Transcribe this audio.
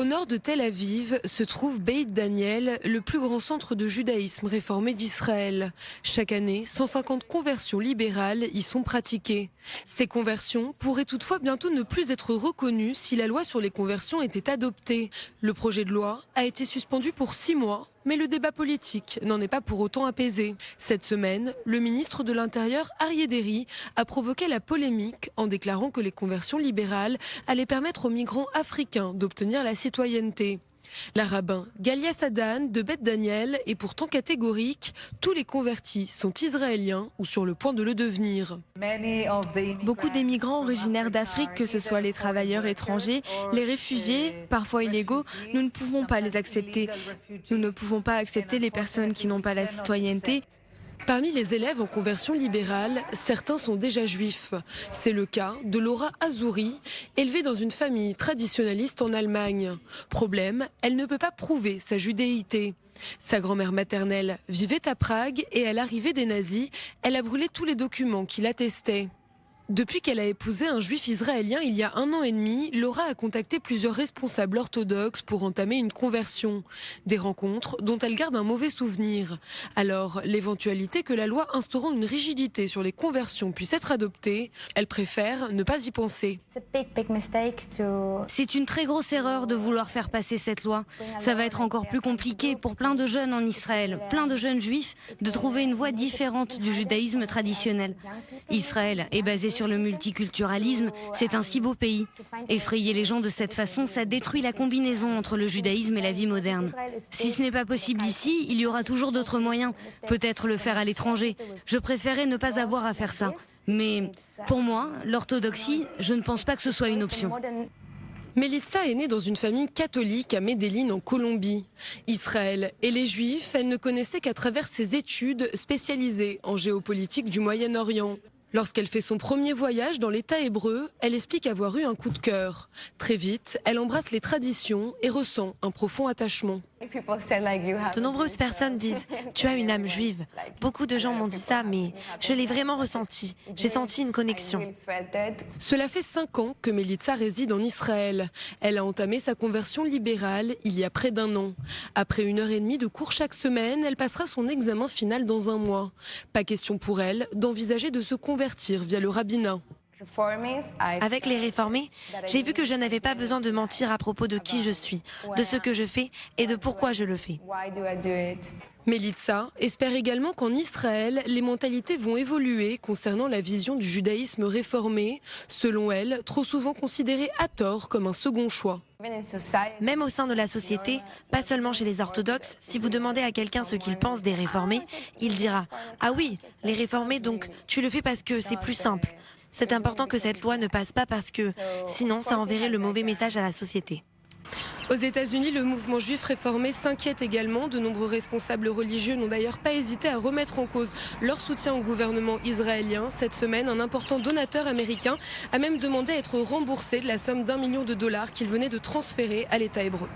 Au nord de Tel Aviv se trouve Beit Daniel, le plus grand centre de judaïsme réformé d'Israël. Chaque année, 150 conversions libérales y sont pratiquées. Ces conversions pourraient toutefois bientôt ne plus être reconnues si la loi sur les conversions était adoptée. Le projet de loi a été suspendu pour 6 mois. Mais le débat politique n'en est pas pour autant apaisé. Cette semaine, le ministre de l'Intérieur, Aryeh Deri, a provoqué la polémique en déclarant que les conversions libérales allaient permettre aux migrants africains d'obtenir la citoyenneté. La rabbin Galia Sadan de Beit Daniel est pourtant catégorique. Tous les convertis sont israéliens ou sur le point de le devenir. Beaucoup des migrants originaires d'Afrique, que ce soit les travailleurs étrangers, les réfugiés, parfois illégaux, nous ne pouvons pas les accepter. Nous ne pouvons pas accepter les personnes qui n'ont pas la citoyenneté. Parmi les élèves en conversion libérale, certains sont déjà juifs. C'est le cas de Laura Azouri, élevée dans une famille traditionnaliste en Allemagne. Problème, elle ne peut pas prouver sa judéité. Sa grand-mère maternelle vivait à Prague et à l'arrivée des nazis, elle a brûlé tous les documents qui l'attestaient. Depuis qu'elle a épousé un juif israélien il y a 1 an et demi, Laura a contacté plusieurs responsables orthodoxes pour entamer une conversion. Des rencontres dont elle garde un mauvais souvenir. Alors, l'éventualité que la loi instaurant une rigidité sur les conversions puisse être adoptée, elle préfère ne pas y penser. C'est une très grosse erreur de vouloir faire passer cette loi. Ça va être encore plus compliqué pour plein de jeunes en Israël, plein de jeunes juifs, de trouver une voie différente du judaïsme traditionnel. Israël est basé sur le multiculturalisme, c'est un si beau pays. Effrayer les gens de cette façon, ça détruit la combinaison entre le judaïsme et la vie moderne. Si ce n'est pas possible ici, il y aura toujours d'autres moyens. Peut-être le faire à l'étranger. Je préférais ne pas avoir à faire ça. Mais pour moi, l'orthodoxie, je ne pense pas que ce soit une option. Melitza est née dans une famille catholique à Medellín en Colombie. Israël et les Juifs, elle ne connaissait qu'à travers ses études spécialisées en géopolitique du Moyen-Orient. Lorsqu'elle fait son premier voyage dans l'État hébreu, elle explique avoir eu un coup de cœur. Très vite, elle embrasse les traditions et ressent un profond attachement. De nombreuses personnes disent « tu as une âme juive ». Beaucoup de gens m'ont dit ça, mais je l'ai vraiment ressenti. J'ai senti une connexion. Cela fait 5 ans que Melitza réside en Israël. Elle a entamé sa conversion libérale il y a près d'1 an. Après 1h30 de cours chaque semaine, elle passera son examen final dans 1 mois. Pas question pour elle d'envisager de se convertir via le rabbinat. Avec les réformés, j'ai vu que je n'avais pas besoin de mentir à propos de qui je suis, de ce que je fais et de pourquoi je le fais. Melitza espère également qu'en Israël, les mentalités vont évoluer concernant la vision du judaïsme réformé, selon elle, trop souvent considéré à tort comme un second choix. Même au sein de la société, pas seulement chez les orthodoxes, si vous demandez à quelqu'un ce qu'il pense des réformés, il dira « Ah oui, les réformés, donc tu le fais parce que c'est plus simple ». C'est important que cette loi ne passe pas parce que sinon ça enverrait le mauvais message à la société. Aux États-Unis, le mouvement juif réformé s'inquiète également. De nombreux responsables religieux n'ont d'ailleurs pas hésité à remettre en cause leur soutien au gouvernement israélien. Cette semaine, un important donateur américain a même demandé à être remboursé de la somme d'1 million de dollars qu'il venait de transférer à l'État hébreu.